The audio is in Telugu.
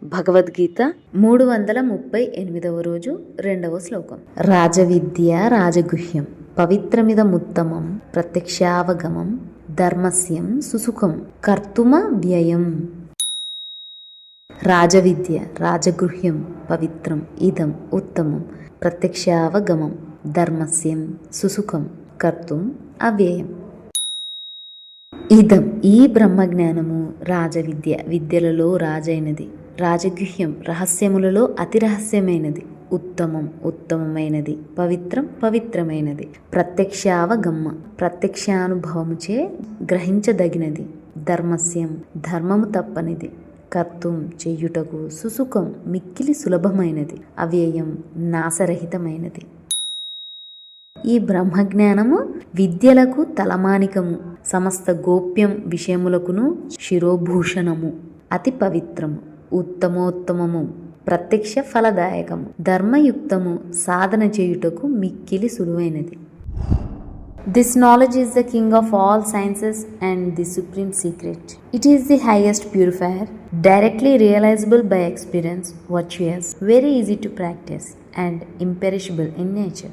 భగవద్గీత 338వ రోజు 2వ శ్లోకం. రాజవిద్య రాజగుహ్యం పవిత్రమిదముత్తమం ప్రత్యక్షావగమం ధర్మస్యం సుసుఖం కర్తుమ వ్యయం. రాజవిద్య రాజగృహ్యం పవిత్రం ఇదం ఉత్తమం ప్రత్యక్షావగమం ధర్మస్యం సుసుఖం కర్తుం అవ్యయం. ఇదం ఈ బ్రహ్మజ్ఞానము రాజవిద్య విద్యలలో రాజైనది, రాజగుహ్యం రహస్యములలో అతి రహస్యమైనది, ఉత్తమం ఉత్తమమైనది, పవిత్రం పవిత్రమైనది, ప్రత్యక్షావగమ్మ ప్రత్యక్షానుభవముచే గ్రహించదగినది, ధర్మస్యం ధర్మము తప్పనిది, కర్తుం చెయ్యుటకు సుసుఖం మిక్కిలి సులభమైనది, అవ్యయం నాశరహితమైనది. ఈ బ్రహ్మజ్ఞానము విద్యలకు తలమానికము, సమస్త గోప్యం విషయములకును శిరోభూషణము, అతి పవిత్రము, ఉత్తమోత్తమము, ప్రత్యక్ష ఫలదాయకము, ధర్మయుక్తము, సాధన చేయుటకు మిక్కిలి సులువైనది. This knowledge is the king of all sciences and the supreme secret. It is the highest purifier, directly realizable by experience, virtuous, very easy to practice, and imperishable in nature.